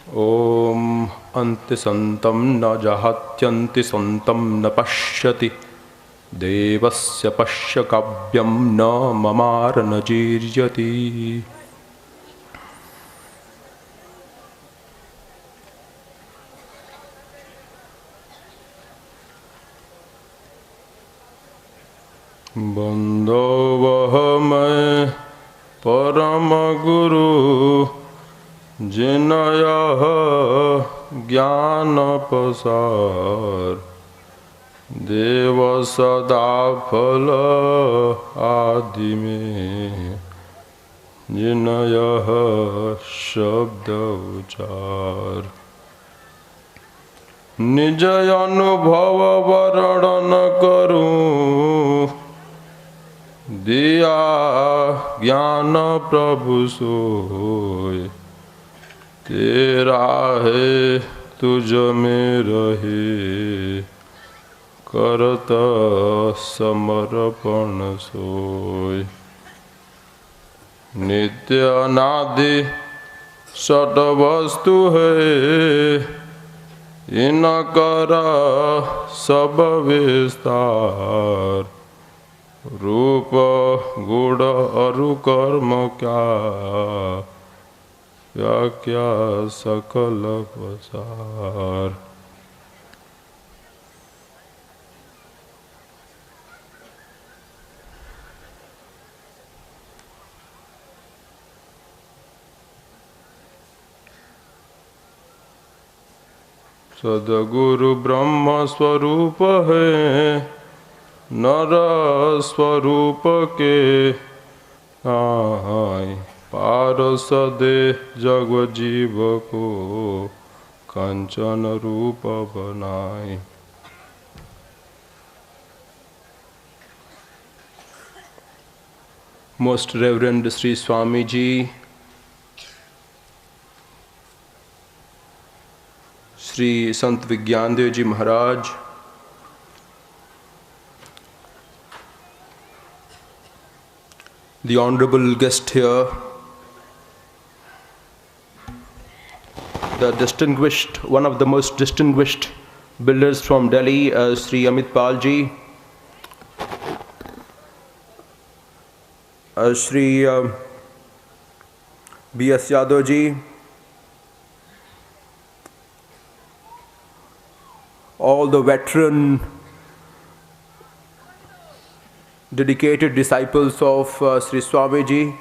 Om Anti Santam na Jahatyanti Santam na Pashyati Devasya Pashya Kavyam na Mamara na Jirjati. Bandhavah Parama Guru Jinaya Jnana Pasar Deva Sada Phala Adime Jinaya Shabda Uchar Nijaya Anubhava Varadana Karu Diya Jnana Prabhu Soy Tera hai तुझ में रहे करता समर्पण सोय नित्य अनादि सत वस्तु है इनकर सब विस्तार रूप गुण अरु कर्म क्या व्याख्या सकल पसार। सद्गुरु ब्रह्म स्वरूप है नर स्वरूप के आय पारस दे जग जीव को कंचन रूप बनाए। Most Reverend Sri Swamiji, Sri Sant Vihangam Ji Maharaj, the honorable guest here, the distinguished, one of the most distinguished builders from Delhi, Sri Amit Pal Ji, Sri B.S. Yadav Ji, all the veteran dedicated disciples of Sri Swamiji,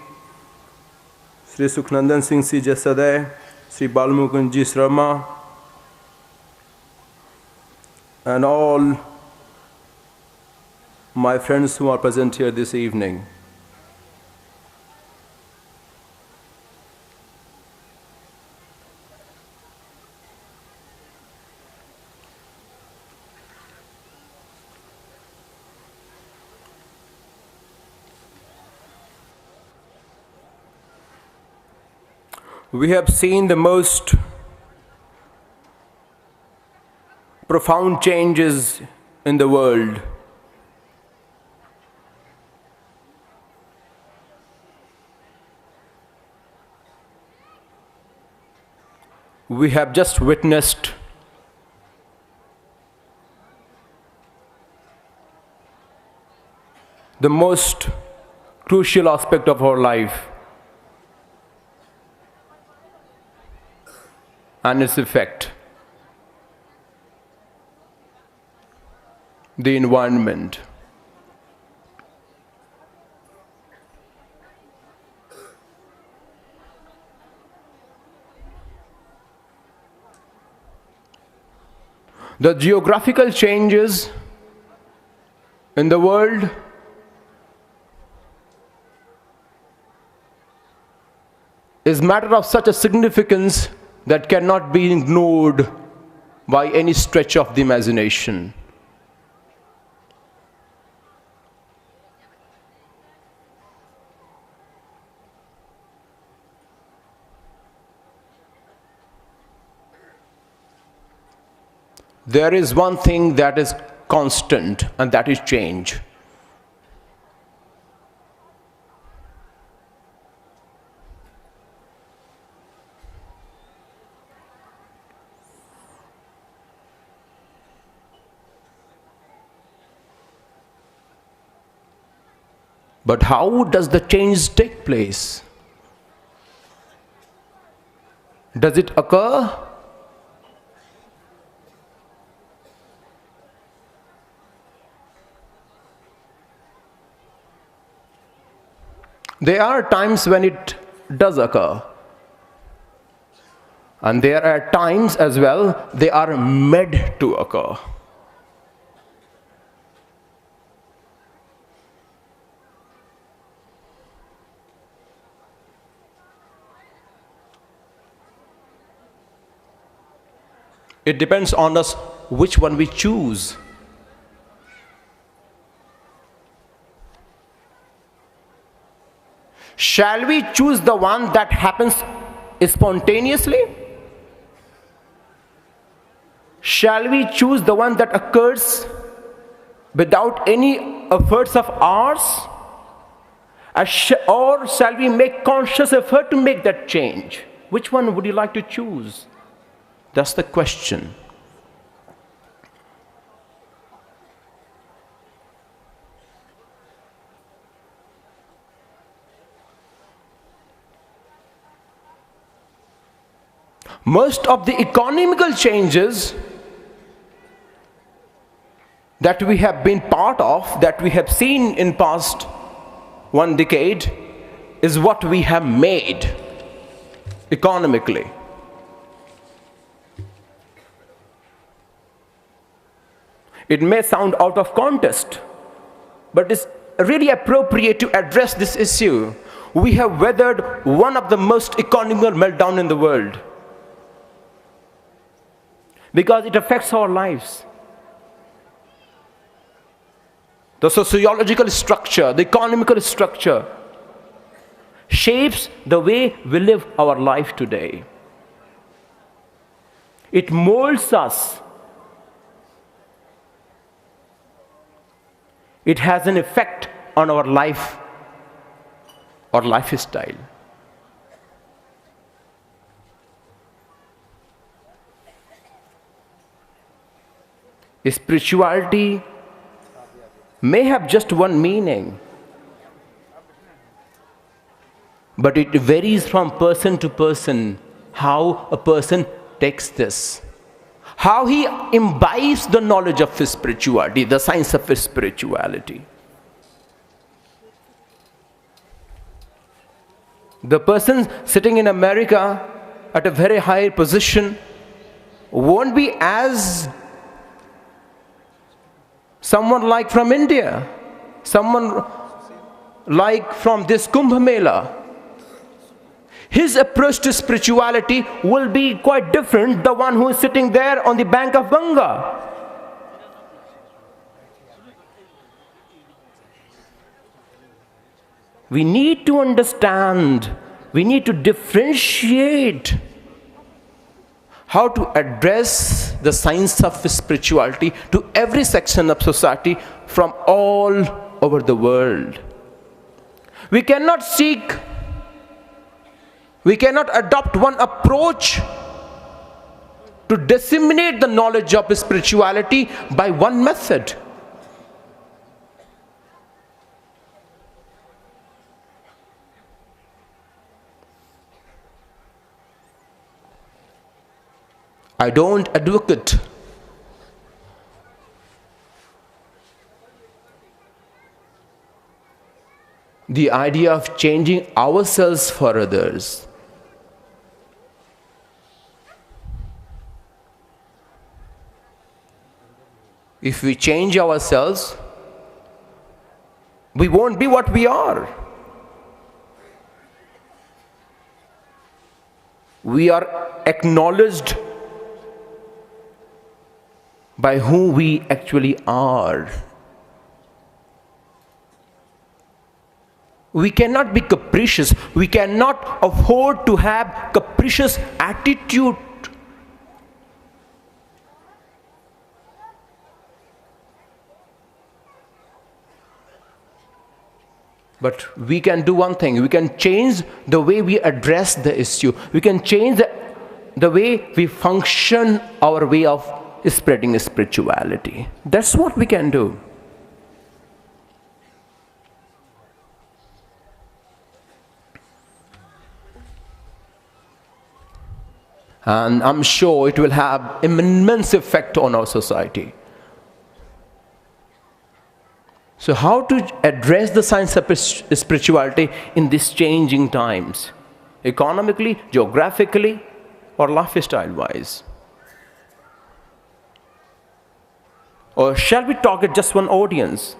Sri Sukhnandan Singh Ji Jasade, Sri Balmukund Ji Sharma, and all my friends who are present here this evening. We have seen the most profound changes in the world. We have just witnessed the most crucial aspect of our life and its effect, the environment. The geographical changes in the world is matter of such a significance that cannot be ignored by any stretch of the imagination. There is one thing that is constant, and that is change. But how does the change take place? Does it occur? There are times when it does occur. And there are times as well they are made to occur. It depends on us which one we choose. Shall we choose the one that happens spontaneously? Shall we choose the one that occurs without any efforts of ours? Or shall we make conscious effort to make that change? Which one would you like to choose? That's the question. Most of the economical changes that we have been part of, that we have seen in past one decade, is what we have made economically. It may sound out of context, but it's really appropriate to address this issue. We have weathered one of the most economical meltdowns in the world because it affects our lives. The sociological structure, the economical structure shapes the way we live our life today. It molds us. It has an effect on our life or lifestyle. Spirituality may have just one meaning, but it varies from person to person how a person takes this, how he imbibes the knowledge of his spirituality, the science of his spirituality. The person sitting in America at a very high position won't be as someone like from India, someone like from this Kumbh Mela. His approach to spirituality will be quite different the one who is sitting there on the bank of Ganga. We need to understand, we need to differentiate how to address the science of spirituality to every section of society from all over the world. We cannot adopt one approach to disseminate the knowledge of spirituality by one method. I don't advocate the idea of changing ourselves for others. If we change ourselves, we won't be what we are. We are acknowledged by who we actually are. We cannot be capricious. We cannot afford to have capricious attitude. But we can do one thing. We can change the way we address the issue. We can change the way we function, our way of spreading spirituality. That's what we can do. And I'm sure it will have immense effect on our society. So how to address the science of spirituality in these changing times? Economically, geographically, or lifestyle-wise? Or shall we target just one audience?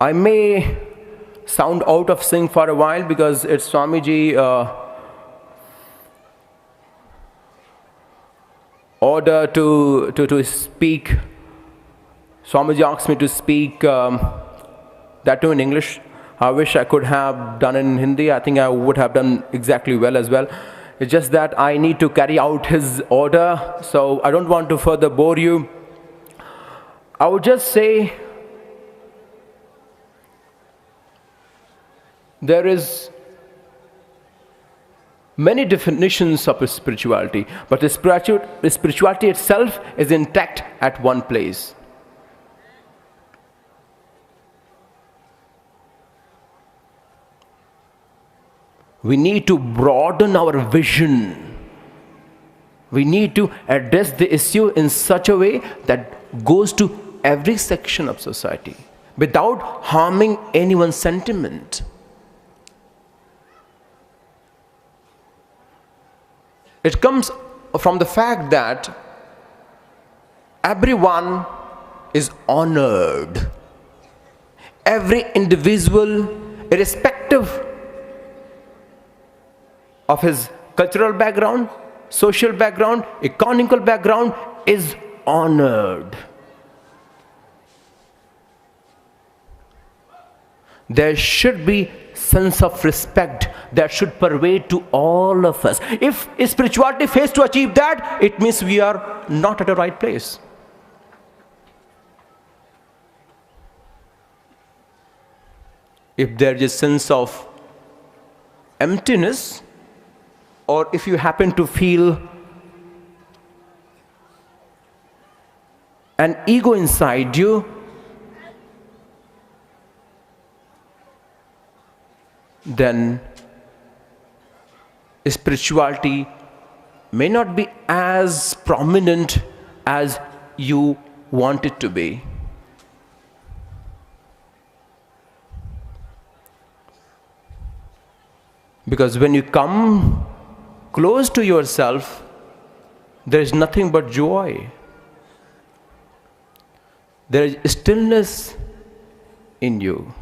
I may sound out of sync for a while because it's Swamiji order to speak. Swamiji asked me to speak that too in English. I wish I could have done it in Hindi. I think I would have done exactly well as well. It's just that I need to carry out his order, so I don't want to further bore you. I would just say there is many definitions of spirituality, but the spirituality itself is intact at one place. We need to broaden our vision. We need to address the issue in such a way that goes to every section of society without harming anyone's sentiment. It comes from the fact that everyone is honored. Every individual, irrespective of his cultural background, social background, economical background, is honored. There should be sense of respect that should pervade to all of us. If spirituality fails to achieve that, it means we are not at the right place. If there is a sense of emptiness, or if you happen to feel an ego inside you, then spirituality may not be as prominent as you want it to be. Because when you come close to yourself, there is nothing but joy. There is stillness in you.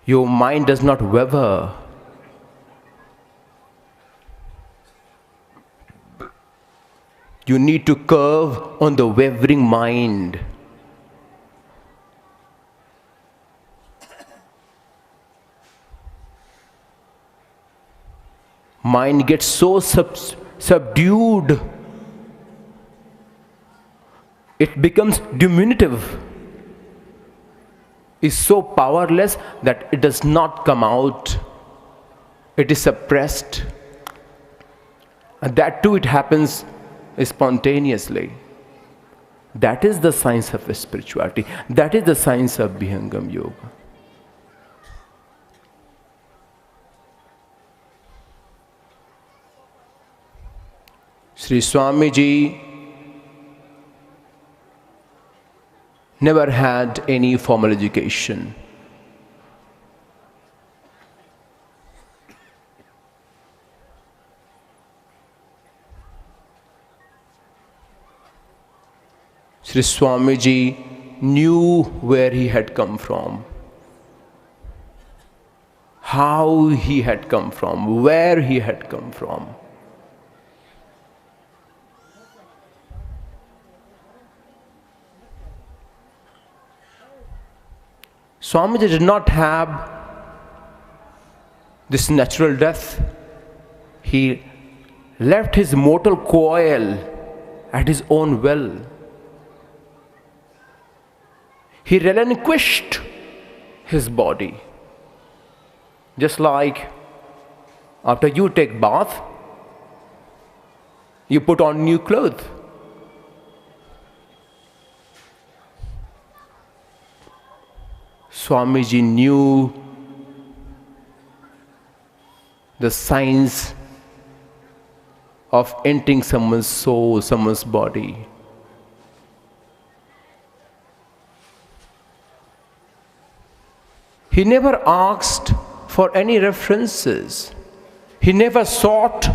Your mind does not waver. You need to curve on the wavering mind. Mind gets so subdued. It becomes diminutive. Is so powerless that it does not come out. It is suppressed. And that too, it happens spontaneously. That is the science of spirituality. That is the science of Vihangam Yoga. Sri Swamiji never had any formal education. Sri Swamiji knew where he had come from, how he had come from, where he had come from. Swamiji did not have this natural death. He left his mortal coil at his own will. He relinquished his body. Just like after you take bath, You put on new clothes. Swamiji knew the science of entering someone's soul, someone's body. He never asked for any references. He never sought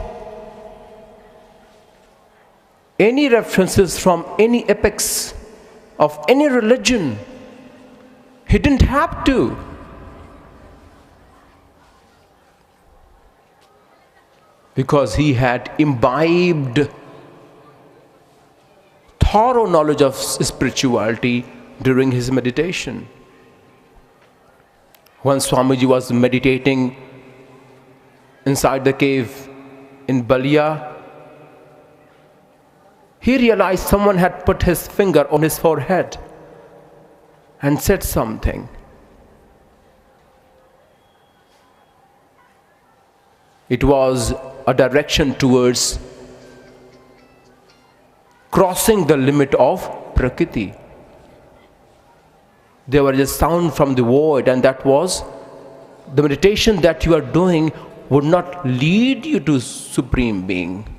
any references from any epics of any religion. He didn't have to. Because he had imbibed thorough knowledge of spirituality during his meditation. Once Swamiji was meditating inside the cave in Balia, he realized someone had put his finger on his forehead and said something. It was a direction towards crossing the limit of Prakriti. There was a sound from the void, and that was the meditation that you are doing would not lead you to Supreme Being.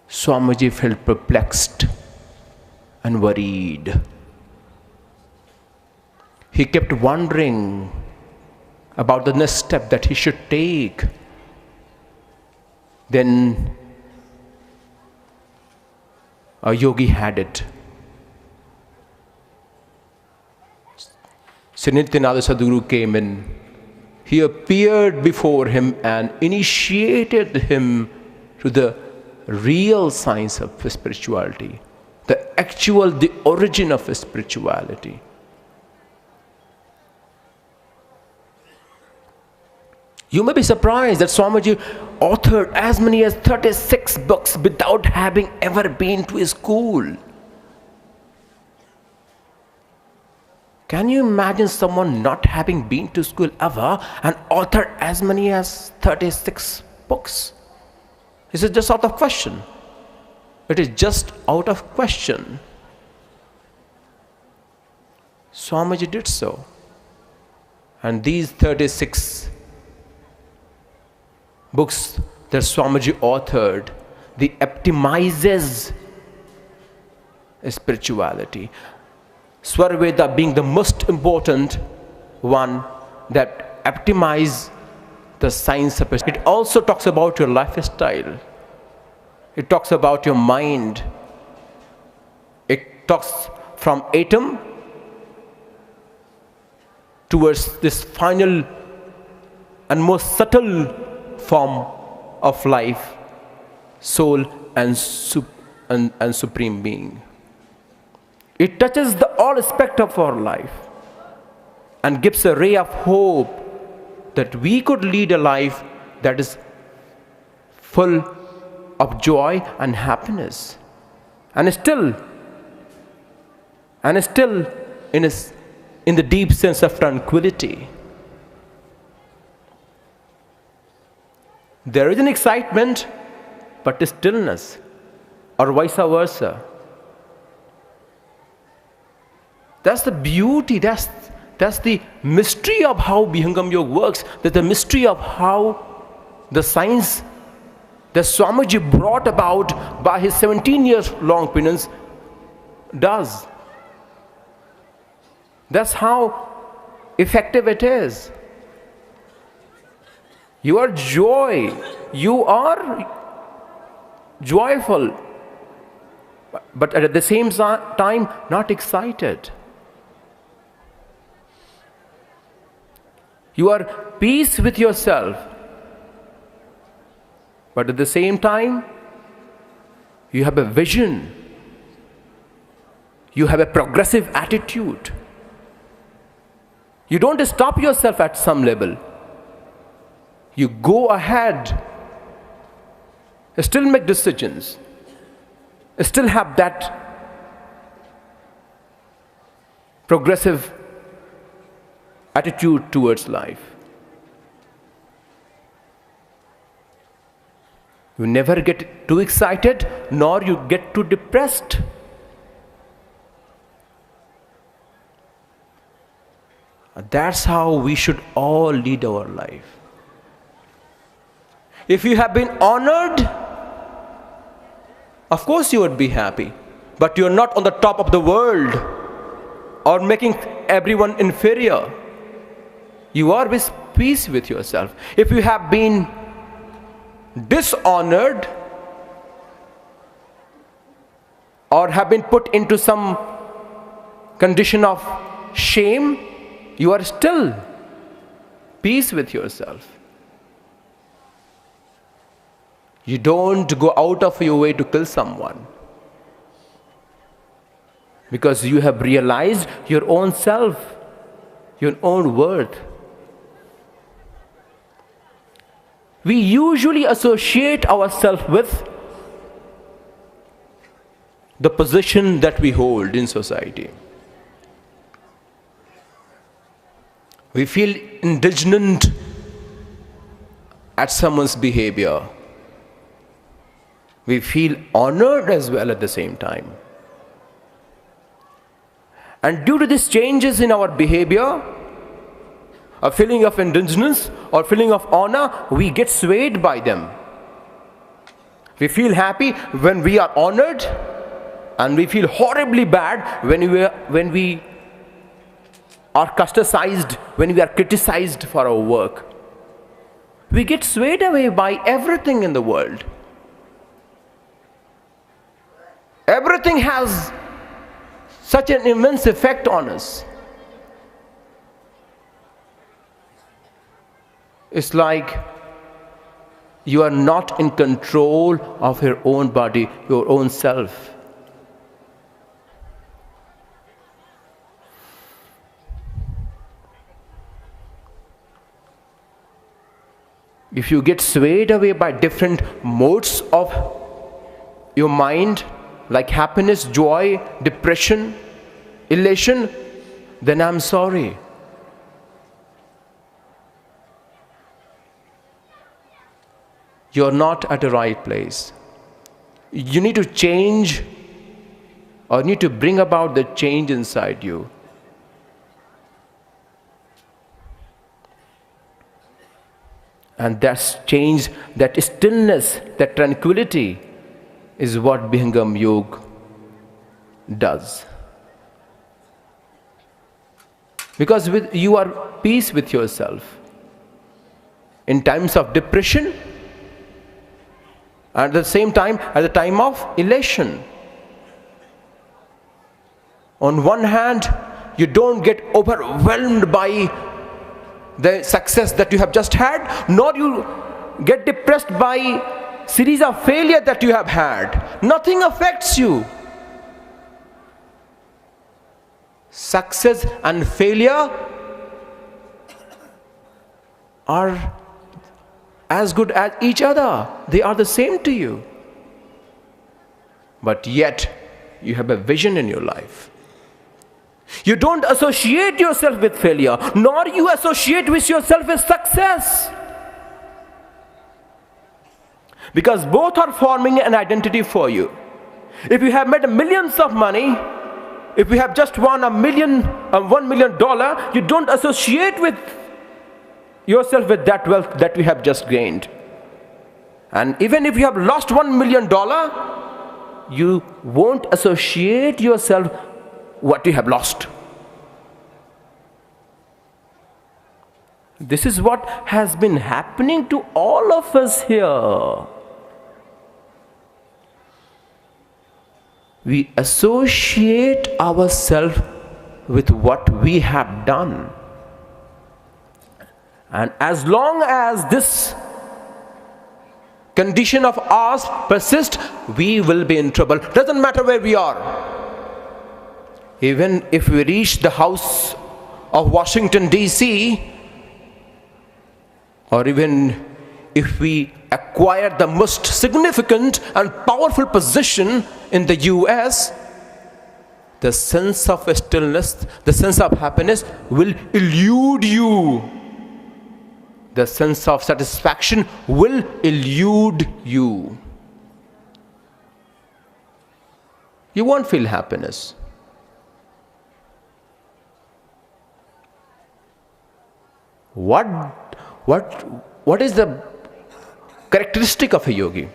Swamiji felt perplexed and worried. He kept wondering about the next step that he should take. Then a yogi had it. Nityananda Sadhguru came in. He appeared before him and initiated him to the real science of spirituality, the origin of spirituality. You may be surprised that Swamiji authored as many as 36 books without having ever been to a school. Can you imagine someone not having been to school ever and authored as many as 36 books? This is just out of question. It is just out of question. Swamiji did so. And these 36 books that Swamiji authored, they epitomizes spirituality. Svarveda being the most important one that epitomizes the science of it. It also talks about your lifestyle. It talks about your mind. It talks from atom towards this final and most subtle form of life, soul and Supreme Being. It touches all aspects of our life and gives a ray of hope that we could lead a life that is full of joy and happiness, and still in the deep sense of tranquility. There is an excitement, but a stillness, or vice versa. That's the beauty, that's the mystery of how Vihangam Yoga works. That's the mystery of how the science that Swamiji brought about by his 17 years long penance does. That's how effective it is. You are joyful, but at the same time not excited. You are peace with yourself, but at the same time you have a vision. You have a progressive attitude. You don't stop yourself at some level. You go ahead, still make decisions, still have that progressive attitude towards life. You never get too excited, nor you get too depressed. That's how we should all lead our life. If you have been honored, of course you would be happy. But you're not on the top of the world or making everyone inferior. You are with peace with yourself. If you have been dishonored or have been put into some condition of shame, you are still peace with yourself. You don't go out of your way to kill someone, because you have realized your own self, your own worth. We usually associate ourselves with the position that we hold in society. We feel indignant at someone's behavior. We feel honored as well at the same time. And due to these changes in our behavior, a feeling of indigenous or feeling of honor, we get swayed by them. We feel happy when we are honored, and we feel horribly bad when we are criticized, when we are criticized for our work. We get swayed away by everything in the world. Everything has such an immense effect on us. It's like you are not in control of your own body, your own self. If you get swayed away by different modes of your mind, like happiness, joy, depression, elation, then I'm sorry. You're not at the right place. You need to change, or need to bring about the change inside you. And that change, that stillness, that tranquility is what Vihangam Yoga does. Because you are peace with yourself. In times of depression, and at the same time, at the time of elation. On one hand, you don't get overwhelmed by the success that you have just had, nor you get depressed by series of failure that you have had. Nothing affects you. Success and failure are as good as each other. They are the same to you. But yet, you have a vision in your life. You don't associate yourself with failure, nor you associate with yourself with success. Because both are forming an identity for you. If you have made millions of money, if you have just won $1 million, you don't associate with yourself with that wealth that you have just gained. And even if you have lost $1 million, you won't associate yourself what you have lost. This is what has been happening to all of us here. We associate ourselves with what we have done. And as long as this condition of ours persists, we will be in trouble. Doesn't matter where we are. Even if we reach the house of Washington, D.C., or even if we acquire the most significant and powerful position in the US, the sense of stillness, the sense of happiness will elude you. the sense of satisfaction will elude you. You won't feel happiness. What is the characteristic of a yogi?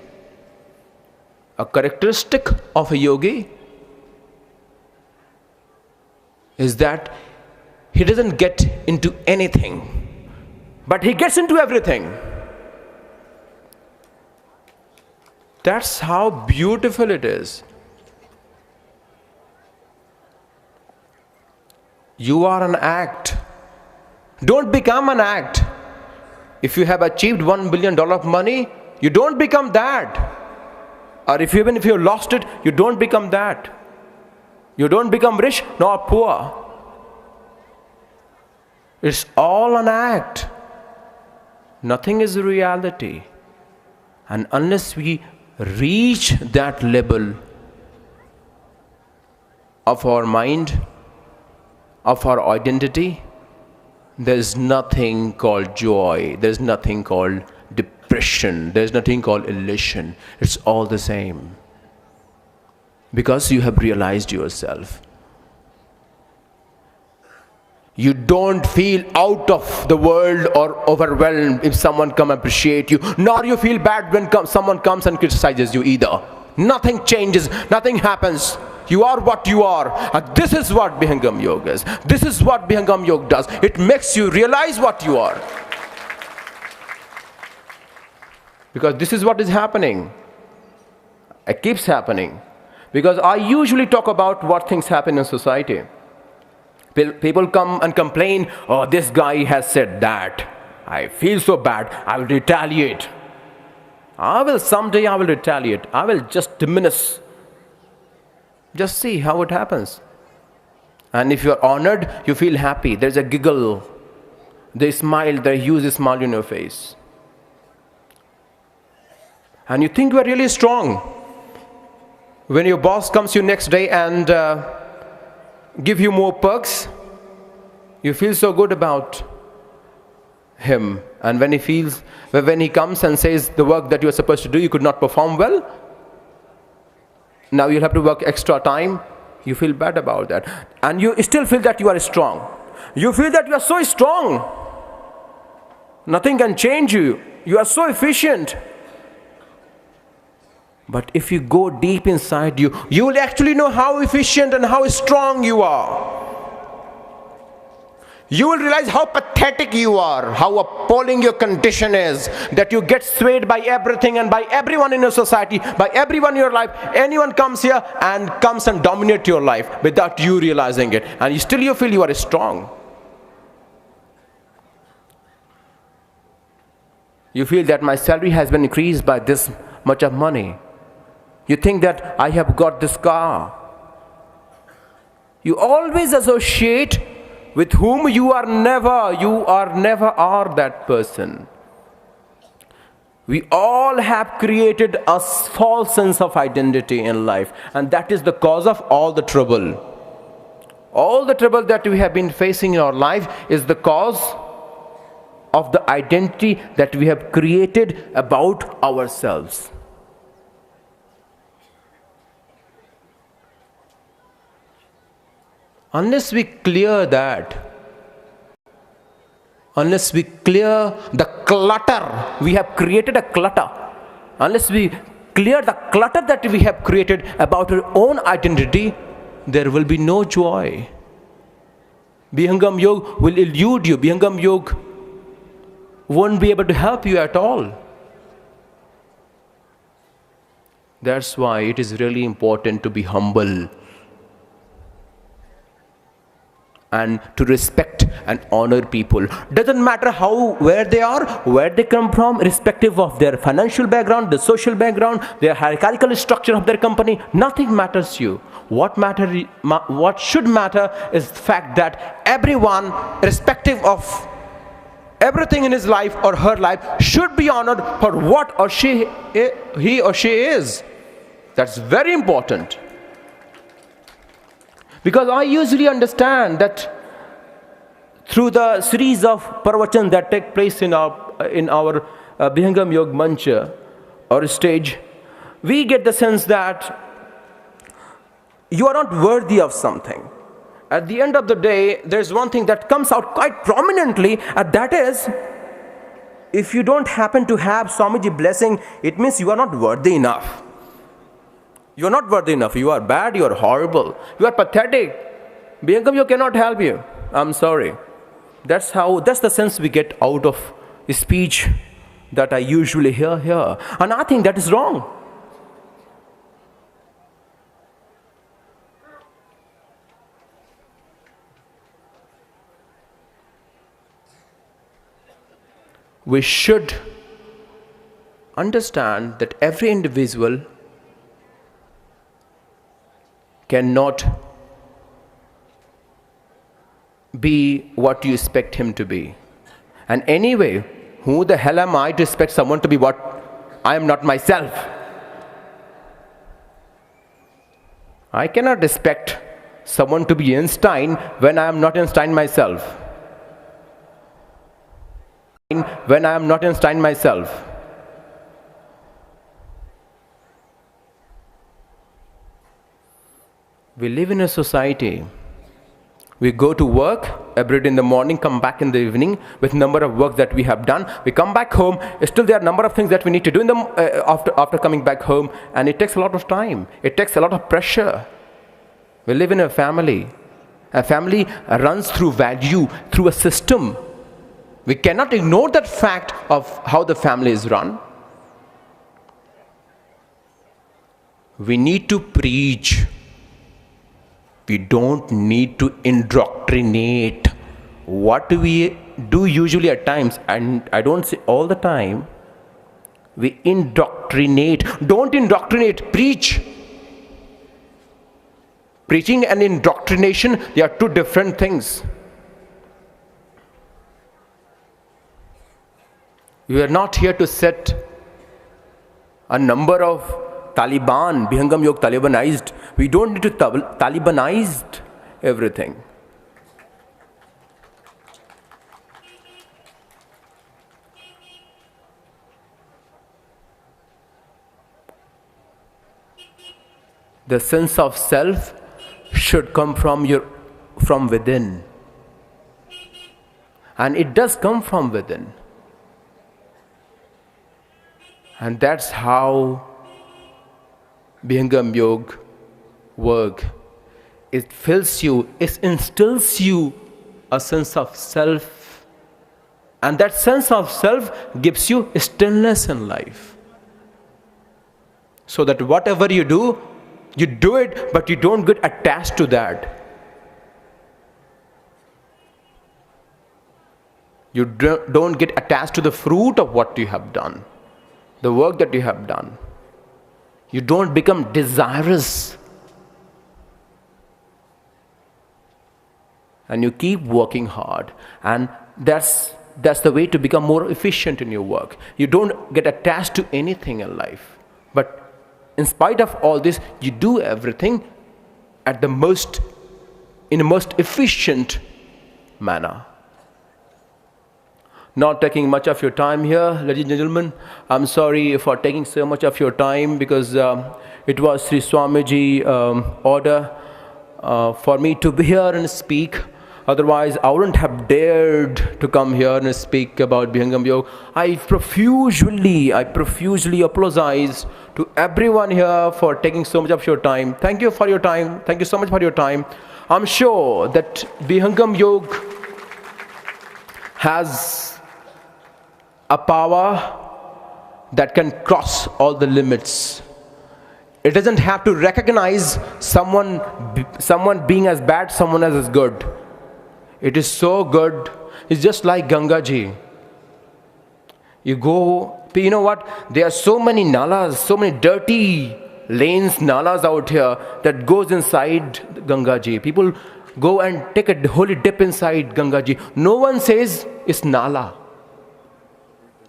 A characteristic of a yogi is that he doesn't get into anything, but he gets into everything. That's how beautiful it is. You are an act. Don't become an act. If you have achieved $1 billion of money, you don't become that. Or even if you lost it, you don't become that. You don't become rich nor poor. It's all an act. Nothing is reality. And unless we reach that level of our mind, of our identity, there's nothing called joy. There's nothing called depression. There's nothing called elation. It's all the same. Because you have realized yourself. You don't feel out of the world or overwhelmed if someone come appreciate you, nor you feel bad when someone comes and criticizes you either. Nothing changes, nothing happens. You are what you are. And this is what Vihangam Yoga is. This is what Vihangam Yoga does. It makes you realize what you are. Because this is what is happening. It keeps happening. Because I usually talk about what things happen in society. People come and complain, oh, this guy has said that. I feel so bad. I will retaliate. Someday I will retaliate. I will just diminish. Just see how it happens. And if you are honored, you feel happy. There's a giggle. They smile, they use a smile on your face. And you think you are really strong. When your boss comes to you next day and give you more perks, you feel so good about him. And when he comes and says the work that you are supposed to do, you could not perform well, now you'll have to work extra time, you feel bad about that. And you still feel that you are strong. You feel that you are so strong. Nothing can change you. You are so efficient. But if you go deep inside you, you will actually know how efficient and how strong you are. You will realize how pathetic you are, how appalling your condition is, that you get swayed by everything and by everyone in your society, by everyone in your life. Anyone comes here and comes and dominates your life without you realizing it. And you feel you are strong. You feel that my salary has been increased by this much of money. You think that I have got this car. You always associate with whom you are never are that person. We all have created a false sense of identity in life, and that is the cause of all the trouble. All the trouble that we have been facing in our life is the cause of the identity that we have created about ourselves. Unless we clear that, unless we clear the clutter, we have created a clutter. Unless we clear the clutter that we have created about our own identity, there will be no joy. Vihangam Yoga will elude you. Vihangam Yoga won't be able to help you at all. That's why it is really important to be humble and to respect and honor people. Doesn't matter where they are, where they come from, irrespective of their financial background, the social background, their hierarchical structure of their company. Nothing matters to you. What should matter is the fact that everyone, irrespective of everything in his life or her life, should be honored for what he or she is. That's very important. Because I usually understand that through the series of pravachan that take place in our Vihangam Yoga mancha or stage, we get the sense that you are not worthy of something. At the end of the day, there's one thing that comes out quite prominently, and that is, if you don't happen to have Swamiji blessing, it means you are not worthy enough. You are not worthy enough. You are bad, you are horrible, you are pathetic. Vihangam Yoga cannot help you. I'm sorry. That's the sense we get out of speech that I usually hear here. And I think that is wrong. We should understand that every individual cannot be what you expect him to be. And anyway, who the hell am I to expect someone to be what I am not myself? I cannot expect someone to be Einstein when I am not Einstein myself. When I am not Einstein myself. We live in a society. We go to work every day in the morning, come back in the evening with number of work that we have done. We come back home, still there are number of things that we need to do after coming back home, and it takes a lot of time. It takes a lot of pressure. We live in a family. A family runs through value, through a system. We cannot ignore that fact of how the family is run. We need to preach. We don't need to indoctrinate. What we do usually at times, and I don't say all the time, we indoctrinate. Don't indoctrinate, preach. Preaching and indoctrination, they are two different things. We are not here to set a number of Taliban, Vihangam Yoga Talibanized. We don't need to Talibanize everything. The sense of self should come from within. And it does come from within. And that's how Vihangam Yoga work. It fills you, it instills you a sense of self. And that sense of self gives you stillness in life. So that whatever you do it, but you don't get attached to that. You don't get attached to the fruit of what you have done, the work that you have done. You don't become desirous. And you keep working hard. And that's the way to become more efficient in your work. You don't get attached to anything in life. But in spite of all this, you do everything in the most efficient manner. Not taking much of your time here, ladies and gentlemen. I'm sorry for taking so much of your time, because it was Sri Swamiji order for me to be here and speak. Otherwise, I wouldn't have dared to come here and speak about Vihangam Yoga. I profusely apologize to everyone here for taking so much of your time. Thank you for your time. Thank you so much for your time. I'm sure that Vihangam Yoga has a power that can cross all the limits. It doesn't have to recognize someone being as bad, someone as good. It is so good. It's just like Ganga Ji. You know what? There are so many nalas, so many dirty lanes, nalas out here that goes inside Ganga Ji. People go and take a holy dip inside Ganga Ji. No one says it's nala.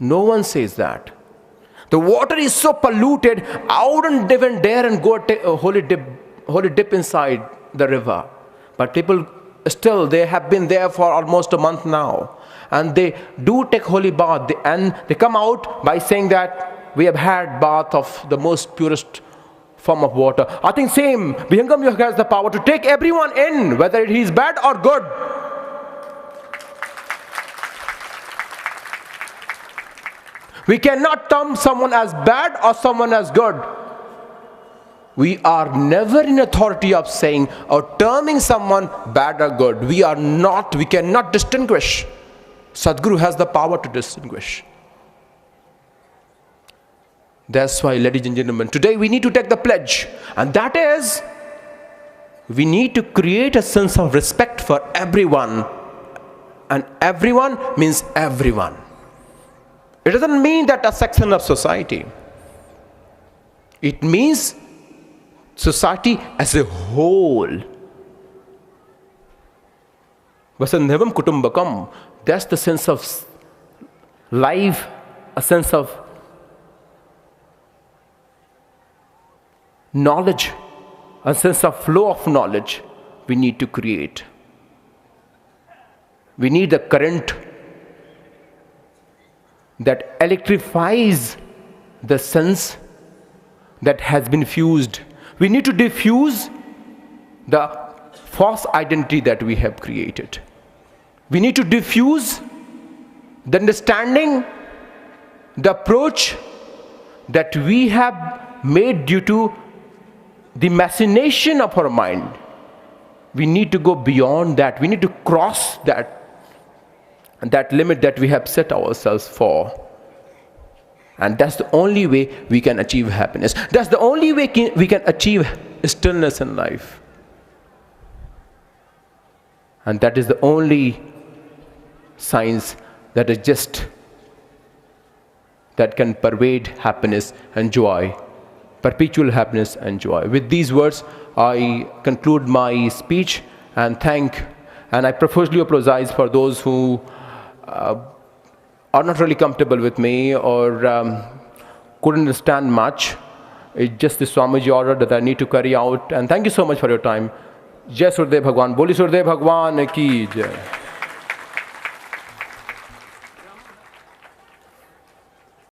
No one says that. The water is so polluted, I wouldn't even dare and go take a holy dip inside the river. But people Still, they have been there for almost a month now. And they do take holy bath. And they come out by saying that we have had bath of the most purest form of water. I think same, Vihangam Yoga has the power to take everyone in, whether he is bad or good. We cannot term someone as bad or someone as good. We are never in authority of saying or terming someone bad or good. We cannot distinguish. Sadhguru has the power to distinguish. That's why, ladies and gentlemen, today we need to take the pledge. And that is, we need to create a sense of respect for everyone. And everyone means everyone. It doesn't mean that a section of society. It means society as a whole. Vasandhavam kutumbakam. That's the sense of life, a sense of knowledge, a sense of flow of knowledge we need to create. We need the current that electrifies the sense that has been fused. We need to diffuse the false identity that we have created. We need to diffuse the understanding, the approach that we have made due to the machination of our mind. We need to go beyond that. We need to cross that limit that we have set ourselves for. And that's the only way we can achieve happiness. That's the only way we can achieve stillness in life. And that is the only science that can pervade happiness and joy, perpetual happiness and joy. With these words, I conclude my speech and I profusely apologize for those who are not really comfortable with me or couldn't understand much. It's just the Swamiji order that I need to carry out. And thank you so much for your time. Jai Surdev Bhagwan. Boli Surdev Bhagwan ki jai.